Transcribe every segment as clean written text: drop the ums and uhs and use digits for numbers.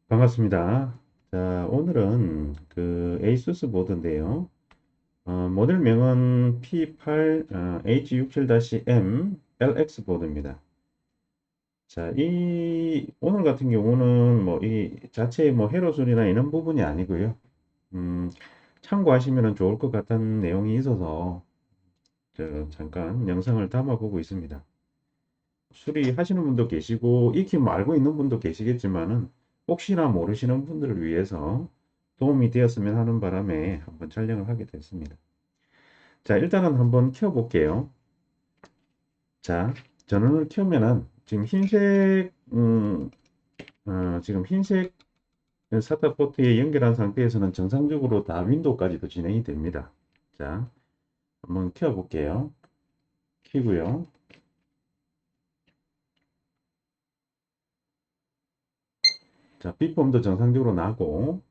반갑습니다. 자, 오늘은 그 ASUS 보드인데요. 모델명은 P8 H67-M LX 보드입니다. 자, 오늘 같은 경우는 뭐 이 자체의 뭐 해로술이나 이런 부분이 아니고요. 음, 참고하시면 좋을 것 같은 내용이 있어서 잠깐 영상을 담아 보고 있습니다. 수리하시는 분도 계시고 익히 뭐 알고 있는 분도 계시겠지만은 혹시나 모르시는 분들을 위해서 도움이 되었으면 하는 바람에 한번 촬영을 하게 됐습니다. 자, 일단은 한번 켜 볼게요. 자, 전원을 켜면은 지금 지금 흰색 사타 포트에 연결한 상태에서는 정상적으로 다 윈도우까지도 진행이 됩니다. 자, 한번 켜 볼게요. 키고요. 자, 빛봄도 정상적으로 나고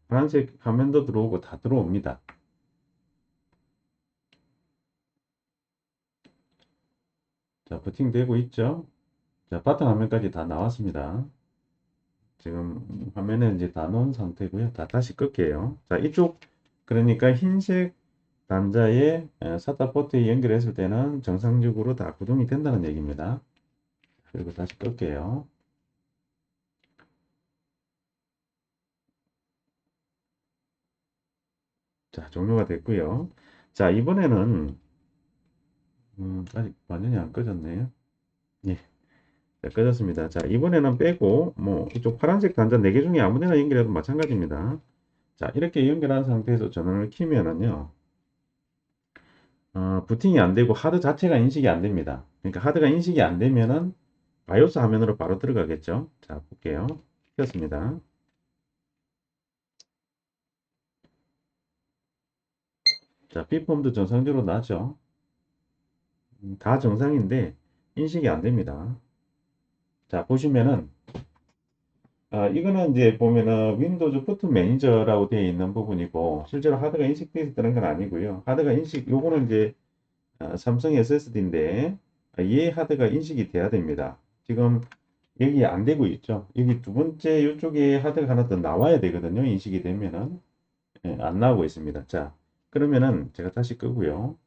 파란색 화면도 들어오고 다 들어옵니다. 자, 버팅되고 있죠? 자, 바탕 화면까지 다 나왔습니다. 지금 화면에 이제 다 놓은 상태고요. 다시 끌게요. 자, 이쪽, 그러니까 흰색 단자에 사타 포트에 연결했을 때는 정상적으로 다 구동이 된다는 얘기입니다. 그리고 다시 끌게요. 자, 종료가 됐고요. 자, 이번에는, 아직 완전히 안 꺼졌네요. 예, 자, 꺼졌습니다. 자, 이번에는 빼고, 뭐, 이쪽 파란색 단자 4개 중에 아무 데나 연결해도 마찬가지입니다. 자, 이렇게 연결한 상태에서 전원을 키면은요, 부팅이 안 되고 하드 자체가 인식이 안 됩니다. 그러니까 하드가 인식이 안 되면은 바이오스 화면으로 바로 들어가겠죠. 자, 볼게요. 켰습니다. 자, 삐폼도 정상적으로 나죠. 다 정상인데 인식이 안 됩니다. 자, 보시면은 이거는 이제 보면은 윈도우즈 부트 매니저라고 되어 있는 부분이고 실제로 하드가 인식되어 있다는 건 아니고요. 하드가 인식 요거는 이제 삼성 SSD인데 얘 하드가 인식이 돼야 됩니다. 지금 여기 안 되고 있죠. 여기 두 번째 이쪽에 하드가 하나 더 나와야 되거든요. 인식이 되면은 안 나오고 있습니다. 자, 그러면은 제가 다시 끄고요.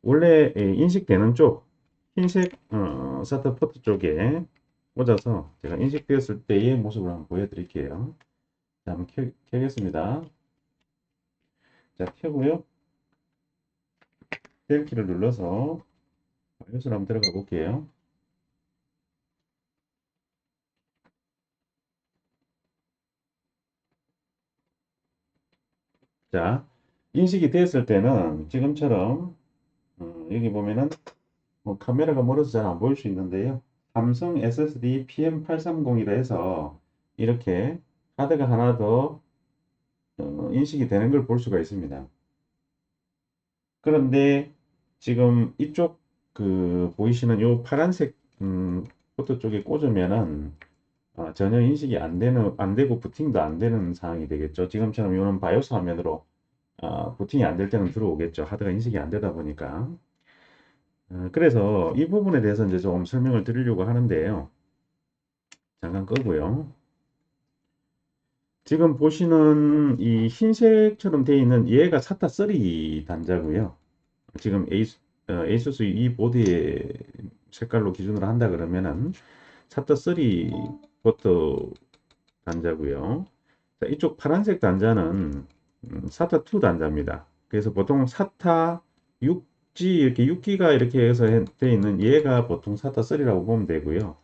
원래 인식되는 쪽 흰색 사타 포트 쪽에 꽂아서 제가 인식되었을 때의 모습을 한번 보여드릴게요. 자, 한번 켜겠습니다. 자, 켜고요. 델 키를 눌러서 바이오스로 한번 들어가 볼게요. 자, 인식이 됐을 때는 지금처럼 여기 보면은 뭐 카메라가 멀어서 잘 안 보일 수 있는데요. 삼성 SSD PM830이라 해서 이렇게 하드가 하나 더 인식이 되는 걸 볼 수가 있습니다. 그런데 지금 이쪽 그 보이시는 요 파란색 포트 쪽에 꽂으면은 전혀 인식이 안 되고 부팅도 안 되는 상황이 되겠죠. 지금처럼 이런 바이오스 화면으로 부팅이 안 될 때는 들어오겠죠. 하드가 인식이 안 되다 보니까. 그래서 이 부분에 대해서 이제 좀 설명을 드리려고 하는데요. 잠깐 끄고요. 지금 보시는 이 흰색처럼 되어 있는 얘가 사타 3 단자고요. 지금 ASUS 이 보드의 색깔로 기준으로 한다 그러면은 사타 3 포트 단자고요. 자, 이쪽 파란색 단자는 사타 2 단자입니다. 그래서 보통 사타 6G 이렇게 6기가 이렇게 해서 되어 있는 얘가 보통 사타 3라고 보면 되고요.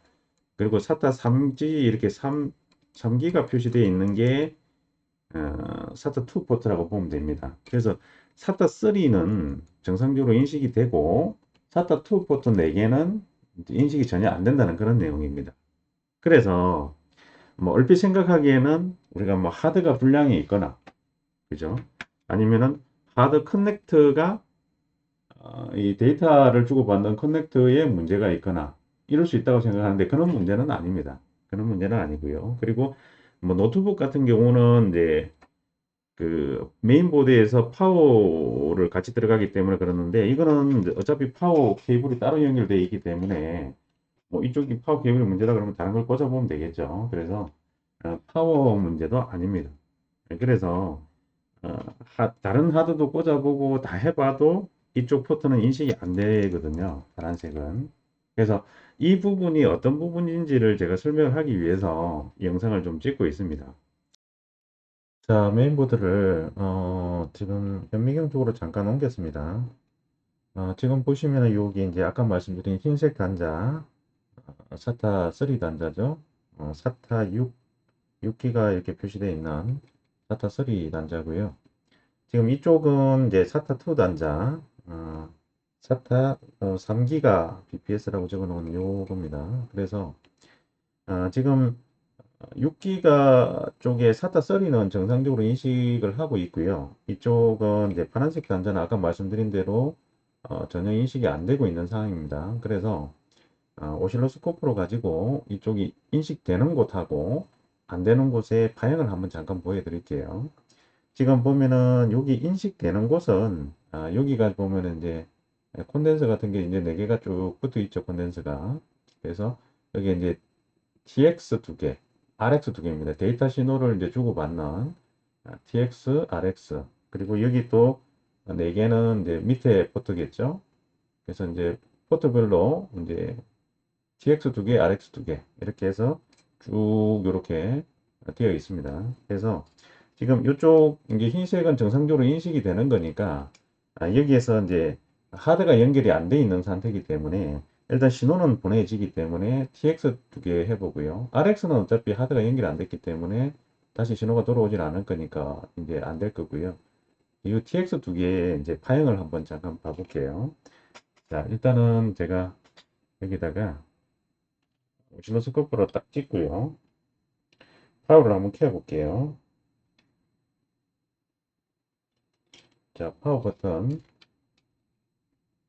그리고 사타 3G 이렇게 3기가 표시되어 있는 게 사타 2 포트라고 보면 됩니다. 그래서 사타 3는 정상적으로 인식이 되고 사타 2 포트 4개는 인식이 전혀 안 된다는 그런 내용입니다. 그래서 뭐 얼핏 생각하기에는 우리가 뭐 하드가 불량이 있거나 그죠? 아니면은 하드 커넥터가 이 데이터를 주고받는 커넥터에 문제가 있거나 이럴 수 있다고 생각하는데 그런 문제는 아닙니다. 그런 문제는 아니고요. 그리고 뭐 노트북 같은 경우는 이제 그 메인보드에서 파워를 같이 들어가기 때문에 그러는데 이거는 이제 어차피 파워 케이블이 따로 연결되어 있기 때문에 뭐 이쪽이 파워 케이블이 문제다 그러면 다른 걸 꽂아보면 되겠죠. 그래서 파워 문제도 아닙니다. 그래서 다른 하드도 꽂아보고 다 해봐도 이쪽 포트는 인식이 안 되거든요. 파란색은. 그래서 이 부분이 어떤 부분인지를 제가 설명을 하기 위해서 이 영상을 좀 찍고 있습니다. 자, 메인보드를 지금 현미경 쪽으로 잠깐 옮겼습니다. 지금 보시면은 여기 이제 아까 말씀드린 흰색 단자, 사타 3 단자죠. 사타 6기가 이렇게 표시되어 있는 사타 3 단자고요. 지금 이쪽은 이제 사타 2 단자, 사타 3기가 BPS라고 적어 놓은 요겁니다. 그래서 지금 6기가 쪽에 사타 3는 정상적으로 인식을 하고 있고요. 이쪽은 이제 파란색 단자는 아까 말씀드린 대로 전혀 인식이 안 되고 있는 상황입니다. 그래서 오실로스코프로 가지고 이쪽이 인식되는 곳하고 안 되는 곳의 파형을 한번 잠깐 보여드릴게요. 지금 보면은 여기 인식되는 곳은 여기가 보면은 이제 콘덴서 같은 게 이제 4개가 쭉 붙어 있죠. 콘덴서가. 그래서 여기 이제 TX 2개, RX 2개입니다. 데이터 신호를 이제 주고받는 TX, RX. 그리고 여기 또 4개는 이제 밑에 포트겠죠. 그래서 이제 포트별로 이제 TX 2개, RX 2개 이렇게 해서 쭉 이렇게 되어 있습니다. 그래서 지금 이쪽 이제 흰색은 정상적으로 인식이 되는 거니까 여기에서 이제 하드가 연결이 안 돼 있는 상태이기 때문에 일단 신호는 보내지기 때문에 TX 2개 해보고요. RX는 어차피 하드가 연결이 안 됐기 때문에 다시 신호가 들어오질 않을 거니까 이제 안 될 거고요. 이 TX 2개의 이제 파형을 한번 잠깐 봐볼게요. 자, 일단은 제가 여기다가 오실로스코프로 딱 찍고요. 파워를 한번 켜볼게요. 자, 파워 버튼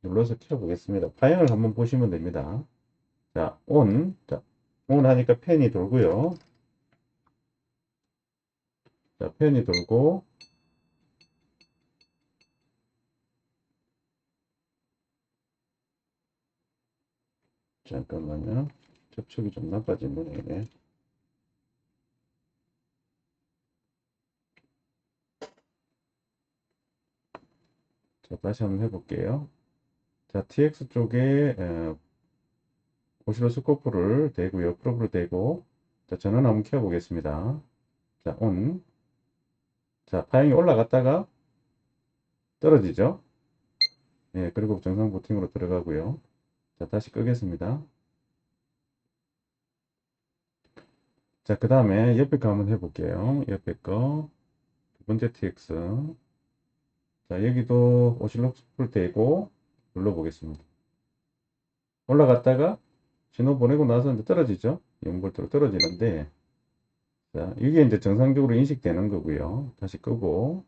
눌러서 켜보겠습니다. 파형을 한번 보시면 됩니다. 자, 온. 자, 온 하니까 팬이 돌고요. 자, 팬이 돌고, 잠깐만요. 접촉이 좀 나빠진 모양이네. 자, 다시 한번 해볼게요. 자, TX 쪽에 오실로스코프를 대고요. 프로브를 대고, 자, 전원 한번 켜보겠습니다. 자, 온. 자, 파형이 올라갔다가 떨어지죠. 예, 그리고 정상 부팅으로 들어가고요. 자, 다시 끄겠습니다. 자, 그 다음에 옆에 거 한번 해볼게요. 옆에 거. 두 번째 TX. 자, 여기도 오실로스코프를 대고 눌러보겠습니다. 올라갔다가 신호 보내고 나서 이제 떨어지죠. 0V로 떨어지는데, 자, 이게 이제 정상적으로 인식되는 거고요. 다시 끄고,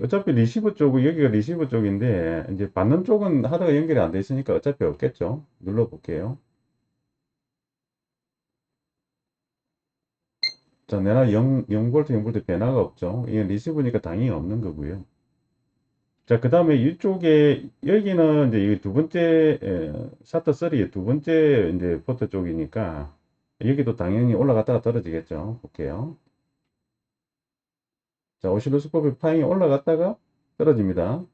어차피 리시버 쪽은, 여기가 리시버 쪽인데, 이제 받는 쪽은 하드가 연결이 안 돼 있으니까 어차피 없겠죠. 눌러볼게요. 자, 내가 0V, 0V 변화가 없죠. 이게 리시버니까 당연히 없는 거고요. 자, 그 다음에 이쪽에, 여기는 이제 이 두 번째, 샤터 3의 두 번째 이제 포트 쪽이니까, 여기도 당연히 올라갔다가 떨어지겠죠. 볼게요. 자, 오실로스코프 파형이 올라갔다가 떨어집니다.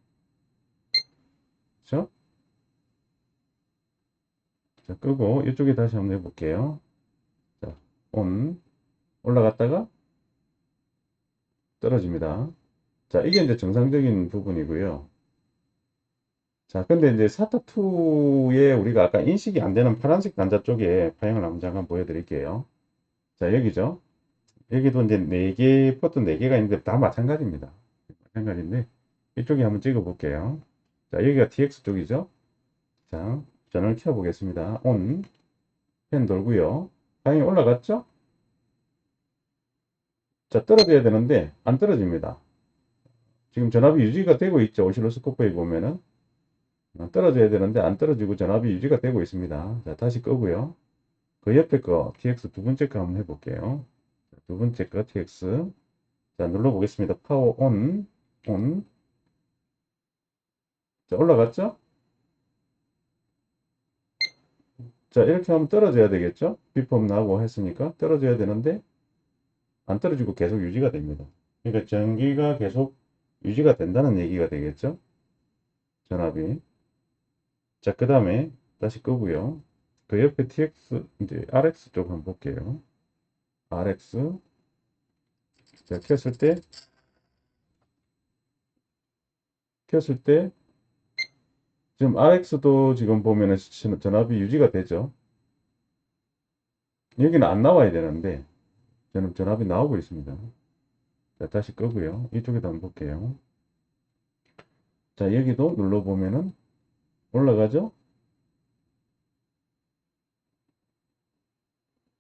그렇죠? 자, 끄고 이쪽에 다시 한번 해볼게요. 자, 온. 올라갔다가 떨어집니다. 자, 이게 이제 정상적인 부분이고요. 자, 근데 이제 사타2에 우리가 아까 인식이 안 되는 파란색 단자 쪽에 파형을 한번 잠깐 보여드릴게요. 자, 여기죠. 여기도 이제 4개, 포트 4개가 있는데 다 마찬가지입니다. 마찬가지인데, 이쪽에 한번 찍어 볼게요. 자, 여기가 TX 쪽이죠. 자, 전원을 켜 보겠습니다. 온. 펜 돌고요. 방향이 올라갔죠? 자, 떨어져야 되는데 안 떨어집니다. 지금 전압이 유지가 되고 있죠. 오실로스코프에 보면은 떨어져야 되는데 안 떨어지고 전압이 유지가 되고 있습니다. 자, 다시 끄고요. 그 옆에 거 TX 두 번째 거 한번 해볼게요. 두 번째 거 TX. 자, 눌러보겠습니다. 파워 온. 온. 자, 올라갔죠? 자, 이렇게 하면 떨어져야 되겠죠? 비법 나오고 했으니까 떨어져야 되는데 안 떨어지고 계속 유지가 됩니다. 그러니까 전기가 계속 유지가 된다는 얘기가 되겠죠? 전압이. 자, 그 다음에 다시 끄고요. 그 옆에 TX, 이제 RX 쪽 한번 볼게요. RX. 자, 켰을 때, 지금 RX도 지금 보면은 전압이 유지가 되죠. 여기는 안 나와야 되는데, 저는 전압이 나오고 있습니다. 자, 다시 끄고요. 이쪽에도 한번 볼게요. 자, 여기도 눌러보면은 올라가죠?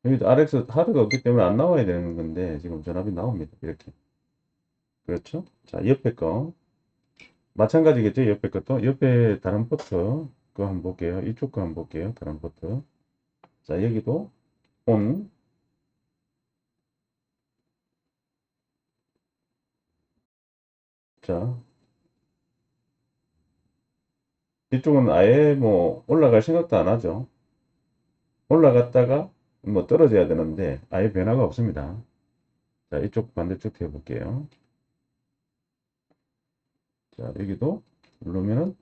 여기도 RX 하드가 없기 때문에 안 나와야 되는 건데, 지금 전압이 나옵니다. 이렇게. 그렇죠? 자, 옆에 거. 마찬가지겠죠? 옆에 것도. 옆에 다른 포트. 그거 한번 볼게요. 이쪽 거 한번 볼게요. 다른 포트. 자, 여기도 온. 자, 이쪽은 아예 뭐 올라갈 생각도 안 하죠. 올라갔다가 뭐 떨어져야 되는데 아예 변화가 없습니다. 자, 이쪽 반대쪽 해볼게요. 자, 여기도 누르면은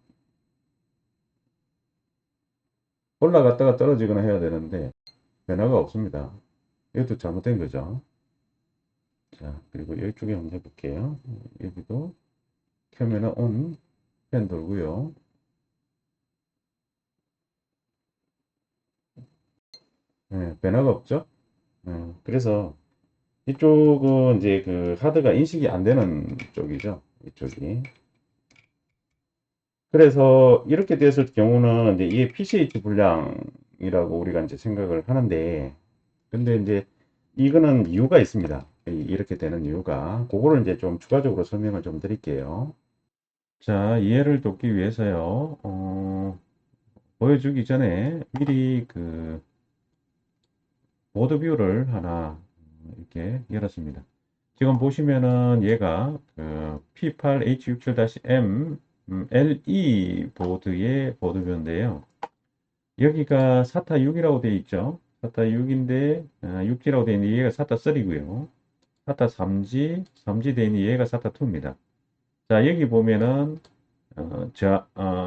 올라갔다가 떨어지거나 해야 되는데 변화가 없습니다. 이것도 잘못된 거죠. 자, 그리고 이쪽에 한번 해볼게요. 여기도 켜면은 온, 펜 돌고요. 네, 변화가 없죠. 그래서 이쪽은 이제 그 하드가 인식이 안 되는 쪽이죠. 이쪽이. 그래서 이렇게 됐을 경우는 이제 이게 PCH 불량이라고 우리가 이제 생각을 하는데, 근데 이제 이거는 이유가 있습니다. 이렇게 되는 이유가. 그거를 이제 좀 추가적으로 설명을 좀 드릴게요. 자, 이해를 돕기 위해서요, 보여주기 전에 미리 그 보드 뷰를 하나 이렇게 열었습니다. 지금 보시면은 얘가 그 P8H67-M LE 보드의 보드뷰인데요. 여기가 SATA 6이라고 되어 있죠. SATA 6인데 6G라고 되어 있는데 얘가 SATA 3고요. SATA 3G 되어 있는 얘가 SATA 2입니다. 자, 여기 보면은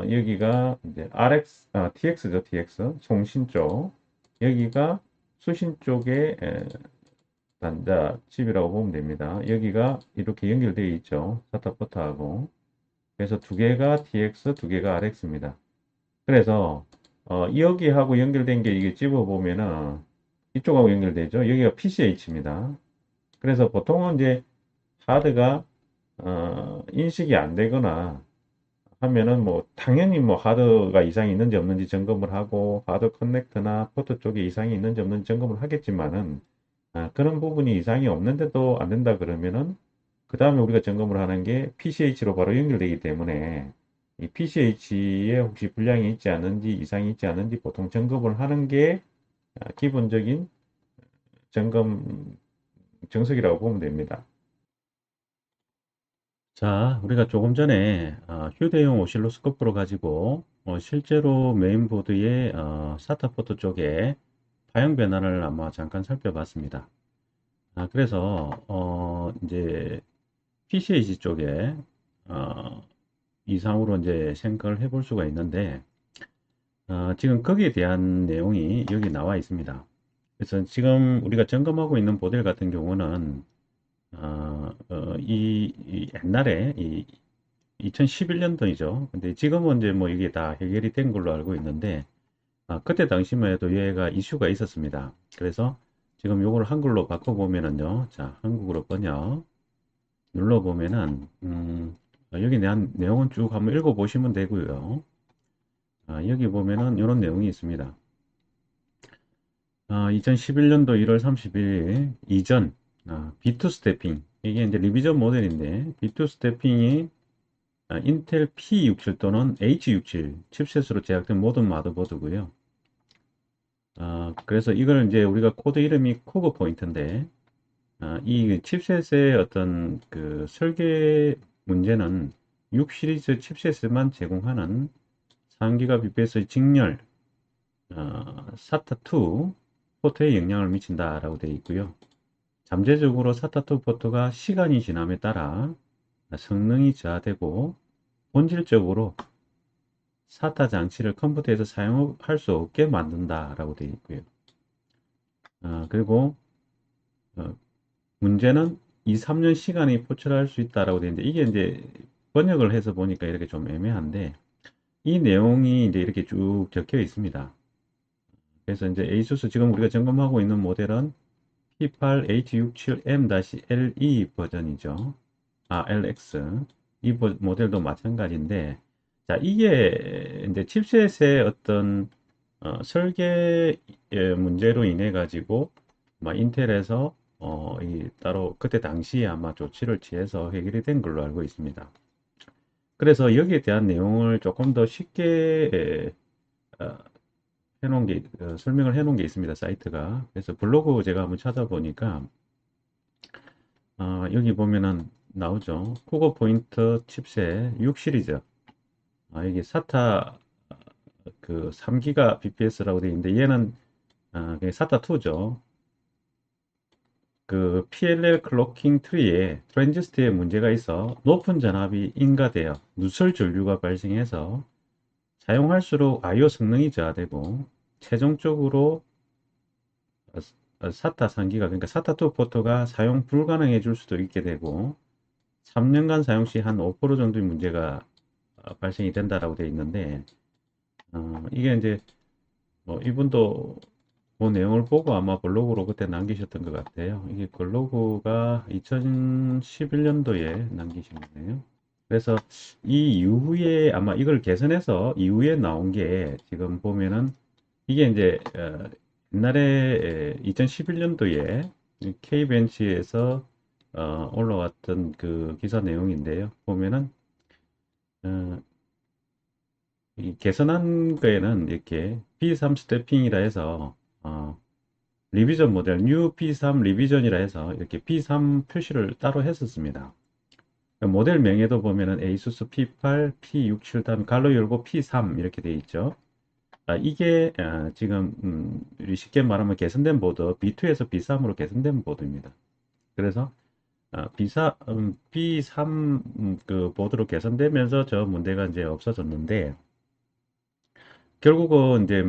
여기가 이제 TX죠, TX 송신 쪽. 여기가 수신 쪽에 단자 칩이라고 보면 됩니다. 여기가 이렇게 연결되어 있죠. SATA 포트하고. 그래서 두 개가 TX, 두 개가 RX입니다. 그래서 여기하고 연결된 게 이게 집어 보면은 이쪽하고 연결되죠. 여기가 PCH입니다. 그래서 보통은 이제 하드가 인식이 안 되거나 하면은 뭐 당연히 뭐 하드가 이상이 있는지 없는지 점검을 하고 하드 커넥터나 포트 쪽에 이상이 있는지 없는지 점검을 하겠지만은 그런 부분이 이상이 없는데도 안 된다 그러면은 그 다음에 우리가 점검을 하는 게 PCH로 바로 연결되기 때문에 이 PCH에 혹시 불량이 있지 않은지 이상이 있지 않은지 보통 점검을 하는 게 기본적인 점검 정석이라고 보면 됩니다. 자, 우리가 조금 전에 휴대용 오실로스코프를 가지고 실제로 메인보드의 SATA 포트 쪽에 파형 변화를 아마 잠깐 살펴봤습니다. 그래서 이제 PCH 쪽에 이상으로 이제 생각을 해볼 수가 있는데 지금 거기에 대한 내용이 여기 나와 있습니다. 그래서 지금 우리가 점검하고 있는 모델 같은 경우는 이 옛날에 2011년도이죠. 근데 지금은 이제 뭐 이게 다 해결이 된 걸로 알고 있는데 그때 당시만 해도 얘가 이슈가 있었습니다. 그래서 지금 요걸 한글로 바꿔보면은요. 자, 한국어로 번역 눌러보면은 여기 대한 내용은 쭉 한번 읽어보시면 되고요. 여기 보면은 이런 내용이 있습니다. 2011년도 1월 31일 이전 B2 스태핑 이게 이제 리비전 모델인데 B2 스태핑이 인텔 P67 또는 H67 칩셋으로 제작된 모든 마더보드고요. 그래서 이걸 이제 우리가 코드 이름이 코그 포인트인데 이 칩셋의 어떤 그 설계 문제는 6 시리즈 칩셋만 제공하는 3기가 bps의 직렬 SATA2 포트에 영향을 미친다라고 되어 있고요. 잠재적으로 SATA2 포트가 시간이 지남에 따라 성능이 저하되고 본질적으로 SATA 장치를 컴퓨터에서 사용할 수 없게 만든다라고 되어 있고요. 그리고 문제는 2, 3년 시간이 포철할 수 있다라고 되어 있는데 이게 이제 번역을 해서 보니까 이렇게 좀 애매한데 이 내용이 이제 이렇게 쭉 적혀 있습니다. 그래서 이제 ASUS 지금 우리가 점검하고 있는 모델은 P8H67M-LE 버전이죠. LX. 이 모델도 마찬가지인데, 자, 이게 이제 칩셋의 어떤 설계 문제로 인해 가지고 인텔에서 이 따로 그때 당시에 아마 조치를 취해서 해결이 된 걸로 알고 있습니다. 그래서 여기에 대한 내용을 조금 더 쉽게 어, 해놓은 게 설명을 해놓은 게 있습니다. 사이트가. 그래서 블로그 제가 한번 찾아보니까 여기 보면은 나오죠. 쿠거 포인터 칩셋 6 시리즈. 이게 SATA 그 3기가 BPS라고 되어 있는데 얘는 SATA 2죠. 그 PLL 클로킹 트리에 트랜지스터에 문제가 있어 높은 전압이 인가되어 누설 전류가 발생해서 사용할수록 I/O 성능이 저하되고 최종적으로 SATA 3기가 그러니까 SATA2 포트가 사용 불가능해질 수도 있게 되고 3년간 사용 시 한 5% 정도의 문제가 발생이 된다라고 되어 있는데 이게 이제 이분도 그 내용을 보고 아마 블로그로 그때 남기셨던 것 같아요. 이게 블로그가 2011년도에 남기신 거네요. 그래서 이 이후에 아마 이걸 개선해서 이후에 나온 게 지금 보면은 이게 이제 옛날에 2011년도에 K벤치에서 올라왔던 그 기사 내용인데요. 보면은 어, 이 개선한 거에는 이렇게 B3 스태핑이라 해서 리비전 모델 뉴 B3 리비전이라 해서 이렇게 B3 표시를 따로 했었습니다. 모델 명에도 보면은 ASUS P8, P67 다음 갈로 열고 P3 이렇게 되어 있죠. 이게 지금 우리 쉽게 말하면 개선된 보드 B2에서 B3으로 개선된 보드입니다. 그래서 B3 그 보드로 개선되면서 저 문제가 이제 없어졌는데 결국은 이제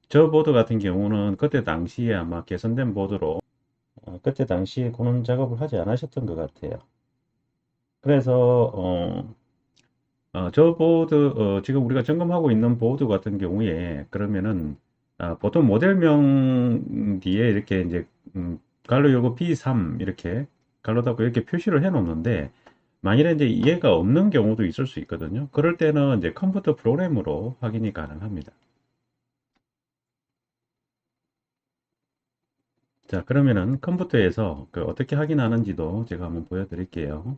저 보드 같은 경우는 그때 당시에 아마 개선된 보드로 그때 당시에 고는 작업을 하지 않으셨던 것 같아요. 그래서 저 보드 지금 우리가 점검하고 있는 보드 같은 경우에 그러면은 보통 모델명 뒤에 이렇게 이제 갈로 열고 B3 이렇게 갈로 닫고 이렇게 표시를 해 놓는데 만일에 이제 얘가 없는 경우도 있을 수 있거든요. 그럴 때는 이제 컴퓨터 프로그램으로 확인이 가능합니다. 자, 그러면은 컴퓨터에서 그 어떻게 확인하는지도 제가 한번 보여드릴게요.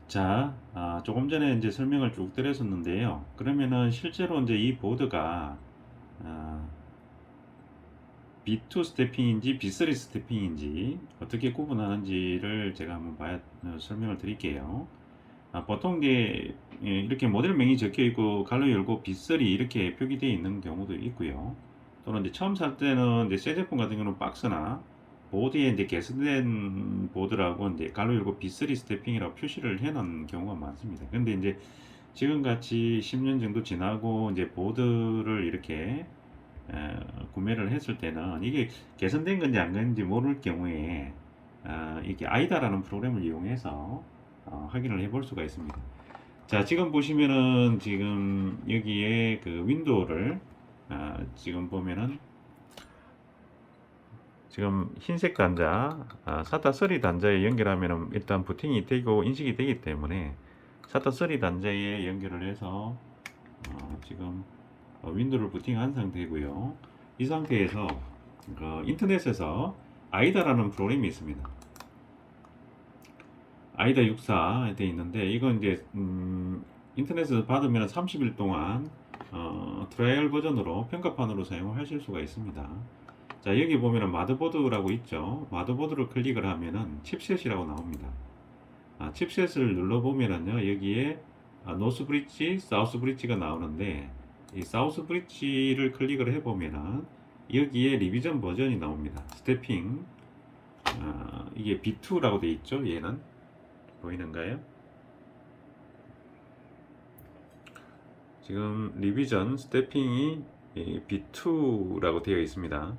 자, 조금 전에 이제 설명을 쭉 드렸었는데요. 그러면은 실제로 이제 이 보드가 아, B2 스태핑인지 B3 스태핑인지 어떻게 구분하는지를 제가 한번 설명을 드릴게요. 보통 이제 이렇게 모델명이 적혀 있고 갈로 열고 B3 이렇게 표기되어 있는 경우도 있고요. 또는 이제 처음 살 때는 이제 새 제품 같은 경우는 박스나 보드에 이제 개선된 보드라고 이제 갈로 열고 B3 스태핑이라고 표시를 해 놓은 경우가 많습니다. 근데 이제 지금 같이 10년 정도 지나고 이제 보드를 이렇게 구매를 했을 때는 이게 개선된 건지 안 건지 모를 경우에 이렇게 아이다라는 프로그램을 이용해서 확인을 해볼 수가 있습니다. 자, 지금 보시면은 지금 여기에 그 윈도우를 지금 보면은 지금 흰색 단자, 사타 3 단자에 연결하면은 일단 부팅이 되고 인식이 되기 때문에 사타 3 단자에 연결을 해서 지금 윈도우를 부팅한 상태고요. 이 상태에서 인터넷에서 아이다라는 프로그램이 있습니다. 아이다 64 되어 있는데 이건 이제 인터넷에서 받으면 30일 동안 트라이얼 버전으로 평가판으로 사용하실 수가 있습니다. 자, 여기 보면은 마더보드라고 있죠. 마더보드를 클릭을 하면은 칩셋이라고 나옵니다. 칩셋을 눌러보면은요 여기에 노스 브릿지, 사우스 브릿지가 나오는데 이 사우스 브릿지를 클릭을 해보면은 여기에 리비전 버전이 나옵니다. 스태핑. 이게 B2라고 되어 있죠. 얘는 보이는가요? 지금 리비전 스태핑이 B2라고 되어 있습니다.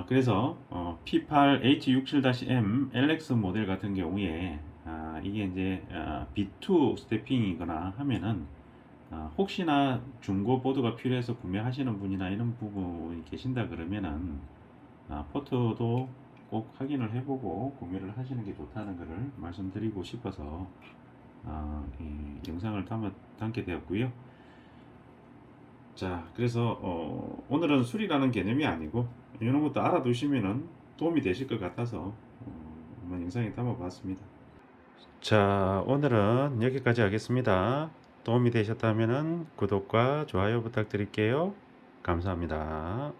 그래서 P8H67-M LX 모델 같은 경우에 이게 이제 B2 스태핑이거나 하면은 혹시나 중고 보드가 필요해서 구매하시는 분이나 이런 부분이 계신다 그러면은 포트도 꼭 확인을 해보고 구매를 하시는 게 좋다는 것을 말씀드리고 싶어서 이 영상을 담게 되었고요. 자, 그래서 오늘은 술이라는 개념이 아니고 이런 것도 알아두시면은 도움이 되실 것 같아서 한번 영상에 담아봤습니다. 자, 오늘은 여기까지 하겠습니다. 도움이 되셨다면 구독과 좋아요 부탁드릴게요. 감사합니다.